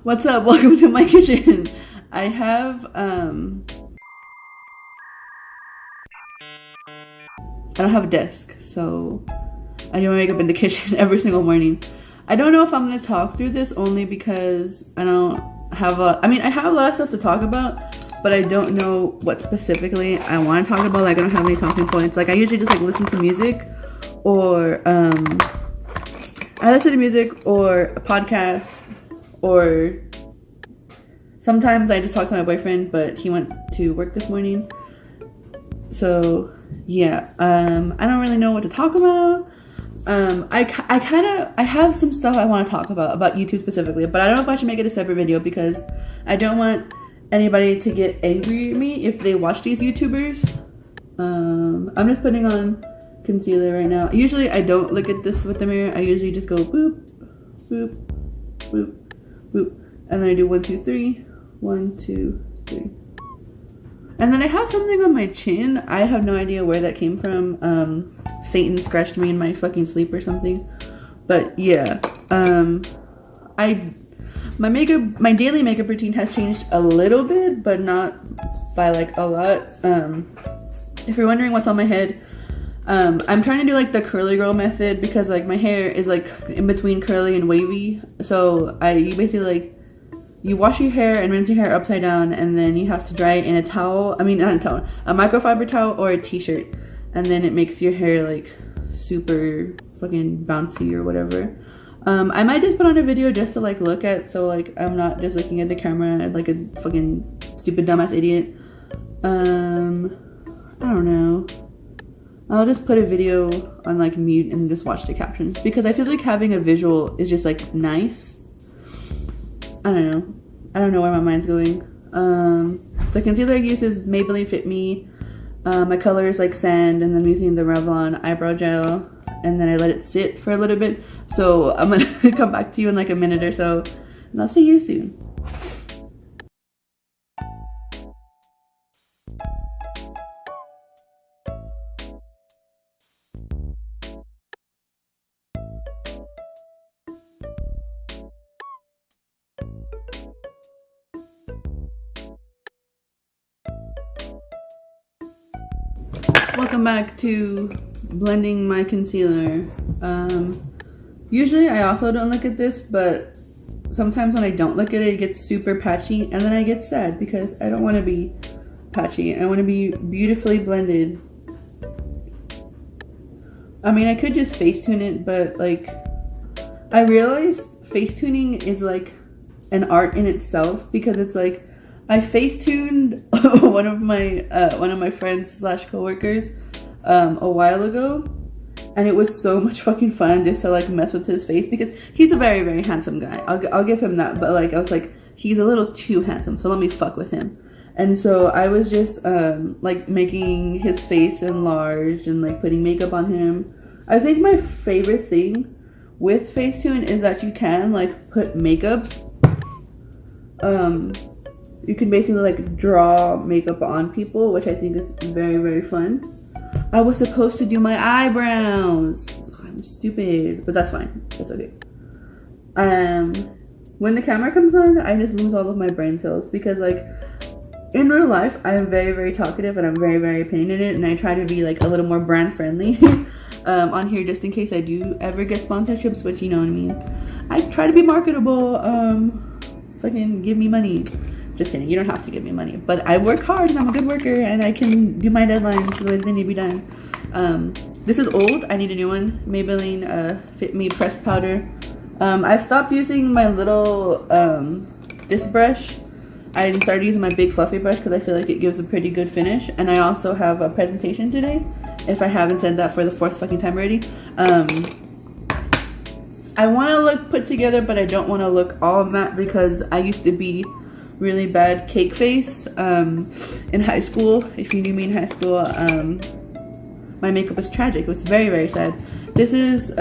What's up? Welcome to my kitchen. I don't have a desk, so I do my makeup in the kitchen every single morning. I don't know if I'm gonna talk through this only because I don't have I have a lot of stuff to talk about, but I don't know what specifically I want to talk about. Like, I don't have any talking points. Like, I usually just like listen to music, or I listen to music or a podcast, or sometimes I just talk to my boyfriend, but he went to work this morning. So yeah, I don't really know what to talk about. I have some stuff I want to talk about YouTube specifically, but I don't know if I should make it a separate video because I don't want anybody to get angry at me if they watch these YouTubers. I'm just putting on concealer right now. Usually I don't look at this with the mirror. I usually just go boop, boop, boop, boop, and then I do 1, 2, 3, 1, 2, 3. And then I have something on my chin. I have no idea where that came from. Satan scratched me in my fucking sleep or something. But yeah, my daily makeup routine has changed a little bit, but not by like a lot. If you're wondering what's on my head, I'm trying to do like the curly girl method because like my hair is like in between curly and wavy. So you basically like, you wash your hair and rinse your hair upside down, and then you have to dry it in a towel. I mean, not a towel, a microfiber towel or a t-shirt. And then it makes your hair like super fucking bouncy or whatever. I might just put on a video just to like look at, so like I'm not just looking at the camera like a fucking stupid dumbass idiot. I don't know. I'll just put a video on like mute and just watch the captions because I feel like having a visual is just like nice. I don't know where my mind's going. The concealer I use is Maybelline Fit Me. My color is like sand, and then I'm using the Revlon eyebrow gel, and then I let it sit for a little bit. So I'm gonna come back to you in like a minute or so, and I'll see you soon. Welcome back to blending my concealer. Usually I also don't look at this, but sometimes when I don't look at it, it gets super patchy, and then I get sad because I don't want to be patchy. I want to be beautifully blended. I mean, I could just face tune it, but like, I realized face tuning is like an art in itself because it's like, I face tuned one of my friends slash coworkers a while ago, and it was so much fucking fun just to like mess with his face because he's a very, very handsome guy. I'll give him that, but like I was like, he's a little too handsome, so let me fuck with him. And so I was just like making his face enlarged and like putting makeup on him. I think my favorite thing with Facetune is that you can like put makeup. You can basically like draw makeup on people, which I think is very, very fun. I was supposed to do my eyebrows. I'm stupid, but that's fine. That's okay. When the camera comes on, I just lose all of my brain cells because like in real life, I am very, very talkative and I'm very, very opinionated, and I try to be like a little more brand friendly on here just in case I do ever get sponsorships, which you know what I mean. I try to be marketable. Fucking give me money. Just kidding, you don't have to give me money, but I work hard and I'm a good worker and I can do my deadlines the way they need to be done. This is old, I need a new one. Maybelline Fit Me pressed powder. I've stopped using my little this brush. I started using my big fluffy brush because I feel like it gives a pretty good finish, and I also have a presentation today, if I haven't said that for the 4th fucking time already. I want to look put together, but I don't want to look all matte because I used to be really bad cake face in high school. If you knew me in high school, my makeup was tragic. It was very, very sad. This is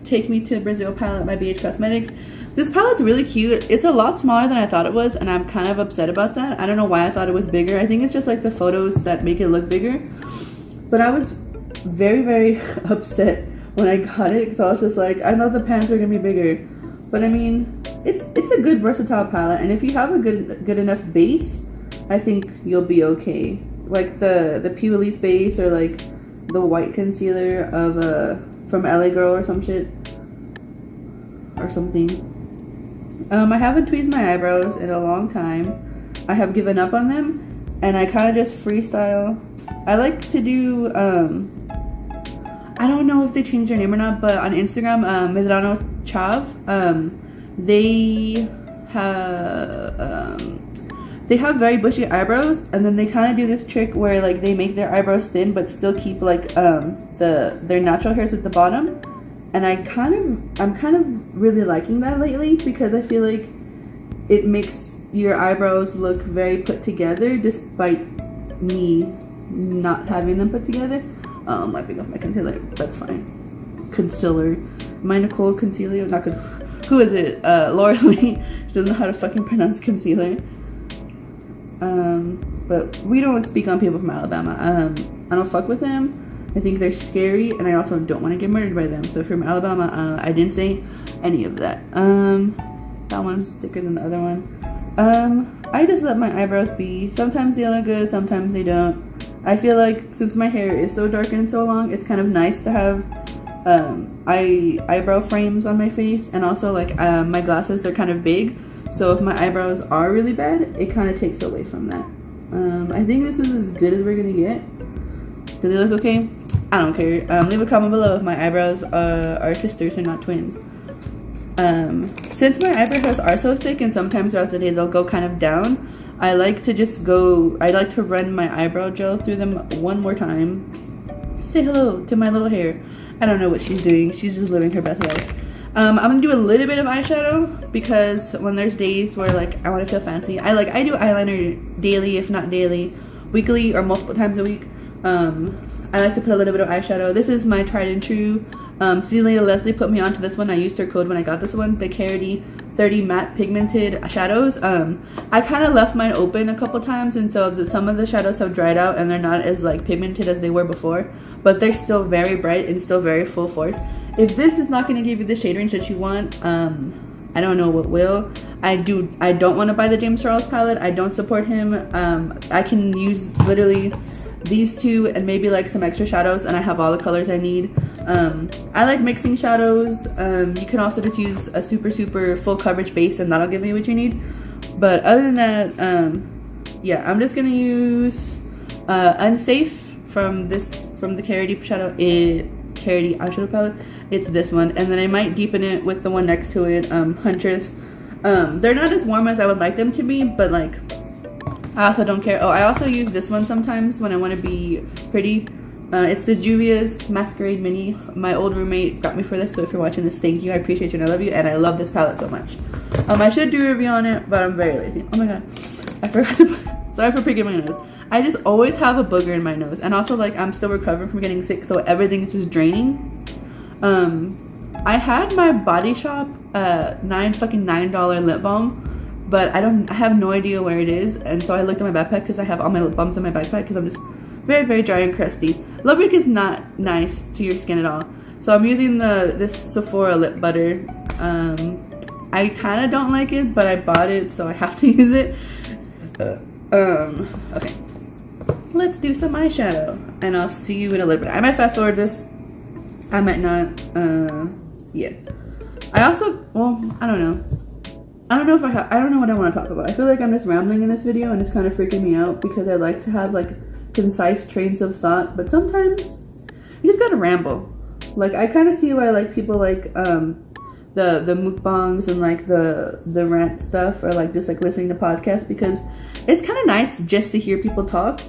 Take Me to Brazil palette by BH Cosmetics. This palette's really cute. It's a lot smaller than I thought it was, and I'm kind of upset about that. I don't know why I thought it was bigger. I think it's just like the photos that make it look bigger. But I was very, very upset when I got it because I was just like, I thought the pants were gonna be bigger. But I mean, it's a good versatile palette, and if you have a good enough base, I think you'll be okay. Like the Pee-Wee's base, or like the white concealer of from LA Girl or some shit or something. I haven't tweezed my eyebrows in a long time. I have given up on them, and I kind of just freestyle. I like to do I don't know if they changed their name or not, but on Instagram, Medrano Chav, they have very bushy eyebrows, and then they kind of do this trick where like they make their eyebrows thin but still keep like their natural hairs at the bottom. And I'm kind of really liking that lately, because I feel like it makes your eyebrows look very put together despite me not having them put together. I'm wiping off my concealer, that's fine. Concealer, my Nicole Concealer, not good. Who is it? Laura Lee. She doesn't know how to fucking pronounce concealer. But we don't speak on people from Alabama. I don't fuck with them. I think they're scary, and I also don't want to get murdered by them. So from Alabama, I didn't say any of that. That one's thicker than the other one. I just let my eyebrows be. Sometimes they look good, sometimes they don't. I feel like since my hair is so dark and so long, it's kind of nice to have eyebrow frames on my face, and also like my glasses are kind of big, so if my eyebrows are really bad, it kind of takes away from that. I think this is as good as we're gonna get. Do they look okay? I don't care. Leave a comment below if my eyebrows are sisters or not twins. Since my eyebrows are so thick and sometimes throughout the day they'll go kind of down, I like to run my eyebrow gel through them one more time. Say hello to my little hair. I don't know what she's doing. She's just living her best life. I'm gonna do a little bit of eyeshadow, because when there's days where like I want to feel fancy, I do eyeliner daily, if not daily, weekly, or multiple times a week. I like to put a little bit of eyeshadow. This is my tried and true. Celia Leslie put me onto this one. I used her code when I got this one, the Karity 30 matte pigmented shadows. I kind of left mine open a couple times, and so some of the shadows have dried out and they're not as like pigmented as they were before, but they're still very bright and still very full force. If this is not going to give you the shade range that you want, I don't know what will. I don't want to buy the James Charles palette. I don't support him. I can use literally these two and maybe like some extra shadows, and I have all the colors I need. I like mixing shadows. You can also just use a super full coverage base, and that'll give you what you need. But other than that, yeah, I'm just gonna use Unsafe from the Karity Karity eyeshadow palette. It's this one, and then I might deepen it with the one next to it, Huntress. They're not as warm as I would like them to be, but like I also don't care. Oh, I also use this one sometimes when I want to be pretty. It's the Juvia's Masquerade Mini. My old roommate got me for this, so if you're watching this, thank you. I appreciate you and I love you, and I love this palette so much. I should do a review on it, but I'm very lazy. Oh my god, I forgot to put, sorry for picking my nose. I just always have a booger in my nose, and also like I'm still recovering from getting sick, so everything's just draining. I had my Body Shop $9 lip balm, but I have no idea where it is, and so I looked at my backpack because I have all my lip balms in my backpack because I'm just very dry and crusty. Lip is not nice to your skin at all, so I'm using this Sephora lip butter. I kind of don't like it, but I bought it, so I have to use it. Okay, let's do some eyeshadow, and I'll see you in a little bit. I might fast forward this, I might not. Yeah, I also, well, I don't know what I want to talk about. I feel like I'm just rambling in this video, and it's kind of freaking me out because I like to have like concise trains of thought, but sometimes you just gotta ramble. Like I kind of see why like people like the mukbangs and like the rant stuff, or like just like listening to podcasts, because it's kind of nice just to hear people talk,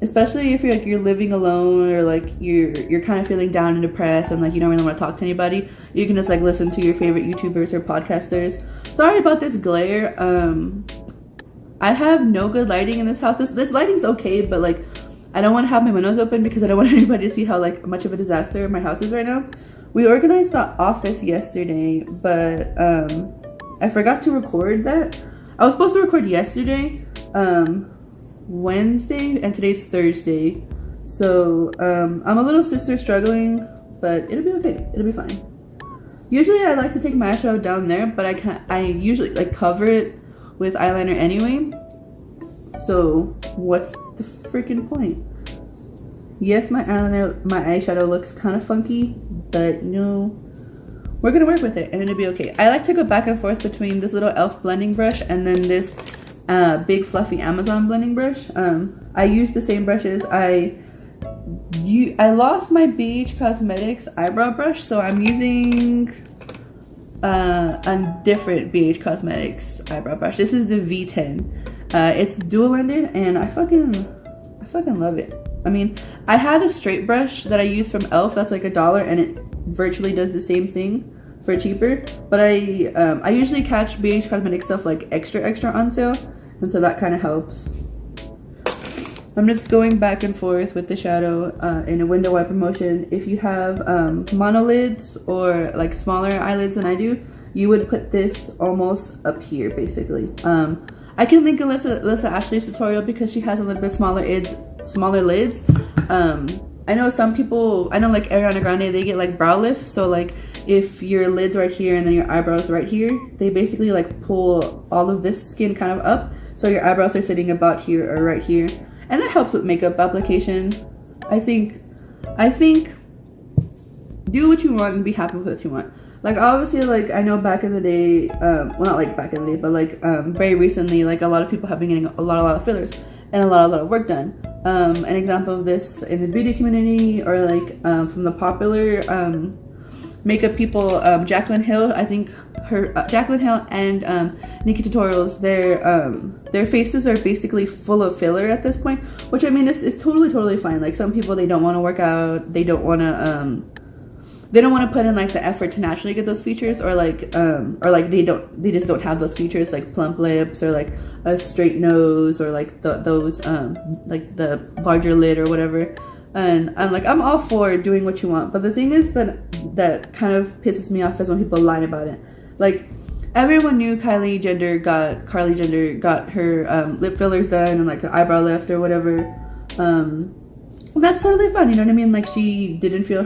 especially if you're living alone, or like you're kind of feeling down and depressed, and like you don't really want to talk to anybody. You can just like listen to your favorite YouTubers or podcasters. Sorry about this glare. I have no good lighting in this house. This lighting's okay, but like I don't want to have my windows open because I don't want anybody to see how like much of a disaster my house is right now. We organized the office yesterday, but I forgot to record that. I was supposed to record yesterday, Wednesday, and today's Thursday. So I'm a little sister struggling, but it'll be okay. It'll be fine. Usually I like to take my eyeshadow down there, but I usually like cover it with eyeliner anyway. So what's the freaking point? Yes, my eyeshadow looks kind of funky, but no, we're gonna work with it and it'll be okay. I like to go back and forth between this little e.l.f. blending brush and then this big fluffy Amazon blending brush. I use the same brushes. I lost my BH Cosmetics eyebrow brush, so I'm using a different BH Cosmetics eyebrow brush. This is the V10. It's dual ended and I fucking love it. I mean, I had a straight brush that I used from e.l.f. that's like $1 and it virtually does the same thing for cheaper, but I usually catch BH Cosmetics stuff like extra on sale, and so that kind of helps. I'm just going back and forth with the shadow in a window wiper motion. If you have monolids or like smaller eyelids than I do, you would put this almost up here basically. I can link Alyssa Ashley's tutorial because she has a little bit smaller lids. I know some people, I know like Ariana Grande, they get like brow lifts. So like if your lid's right here and then your eyebrows right here, they basically like pull all of this skin kind of up. So your eyebrows are sitting about here or right here. And that helps with makeup application. I think do what you want and be happy with what you want. Like obviously, like I know back in the day, well not like back in the day, but like very recently, like a lot of people have been getting a lot of fillers and a lot of work done. An example of this in the beauty community, or like from the popular makeup people, Jaclyn Hill, I think Jaclyn Hill and Nikki Tutorials, their faces are basically full of filler at this point, which I mean is totally fine. Like some people, they don't want to work out, they don't want to put in like the effort to naturally get those features, or like they just don't have those features like plump lips or like a straight nose or like those like the larger lid or whatever. And I'm all for doing what you want, but the thing is that kind of pisses me off is when people lie about it. Like everyone knew Kylie Jenner got her lip fillers done and like an eyebrow lift or whatever. Well, that's totally fine, you know what I mean? Like she didn't feel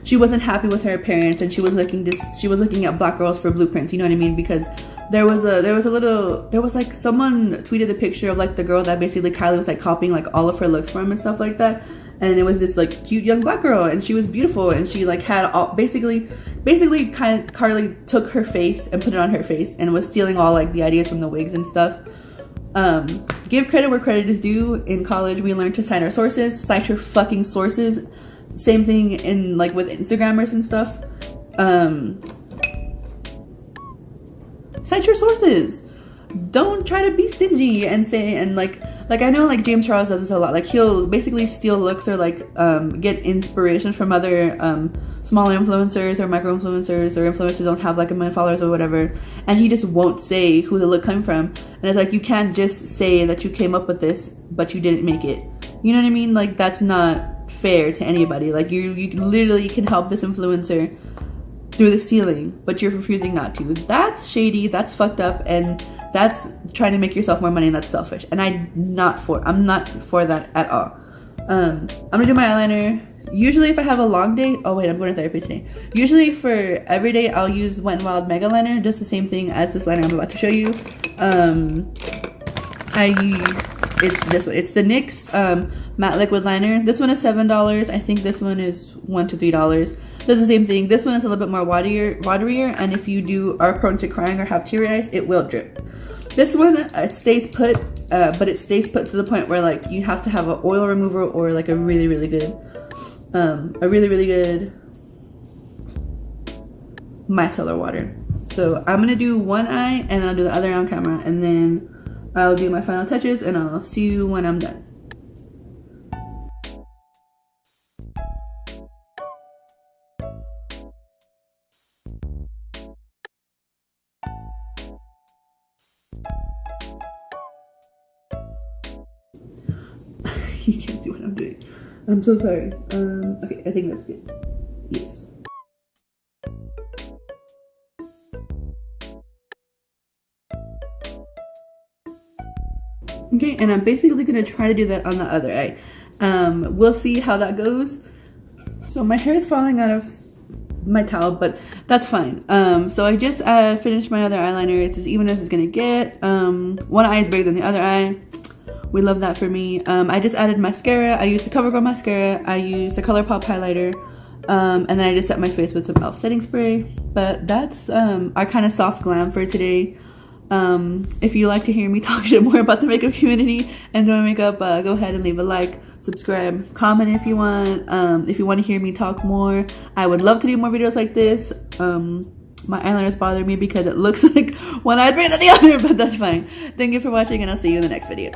she wasn't happy with her appearance, and she was looking at Black Girls for Blueprints, you know what I mean? Because there was like someone tweeted a picture of like the girl that basically Kylie was like copying like all of her looks from and stuff like that, and it was this like cute young black girl, and she was beautiful, and she like had all basically Carly took her face and put it on her face and was stealing all like the ideas from the wigs and stuff. Give credit where credit is due. In college we learned to cite our sources. Cite your fucking sources. Same thing in like with Instagrammers and stuff. Cite your sources. Don't try to be stingy and say, and like I know like James Charles does this a lot. Like he'll basically steal looks or like get inspiration from other small influencers or micro influencers or influencers who don't have like 1 million followers or whatever, and he just won't say who the look came from. And it's like, you can't just say that you came up with this but you didn't make it, you know what I mean? Like that's not fair to anybody. Like you literally can help this influencer through the ceiling, but you're refusing not to. That's shady, that's fucked up, and that's trying to make yourself more money, and that's selfish, and I'm not for that at all. I'm gonna do my eyeliner. Usually if I have a long day, oh wait, I'm going to therapy today. Usually for every day I'll use Wet n Wild Mega Liner, just the same thing as this liner I'm about to show you. It's this one. It's the NYX matte liquid liner. This one is $7. I think this one is $1 to $3. Does the same thing. This one is a little bit more waterier, and if you are prone to crying or have teary eyes, it will drip. This one, it stays put, but it stays put to the point where like you have to have an oil remover or like a really good micellar water. So I'm gonna do one eye and I'll do the other eye on camera, and then I'll do my final touches, and I'll see you when I'm done. You can't see what I'm doing. I'm so sorry. Okay, I think that's good. Yes. Okay, and I'm basically gonna try to do that on the other eye. We'll see how that goes. So my hair is falling out of my towel, but that's fine. So I just finished my other eyeliner. It's as even as it's gonna get. One eye is bigger than the other eye. We love that for me. I just added mascara. I used the CoverGirl mascara. I used the ColourPop highlighter. And then I just set my face with some e.l.f. setting spray. But that's our kind of soft glam for today. If you like to hear me talk shit more about the makeup community and do my makeup, go ahead and leave a like, subscribe, comment if you want. If you want to hear me talk more, I would love to do more videos like this. My eyeliners bother me because it looks like one eye is bigger than the other, but that's fine. Thank you for watching, and I'll see you in the next video.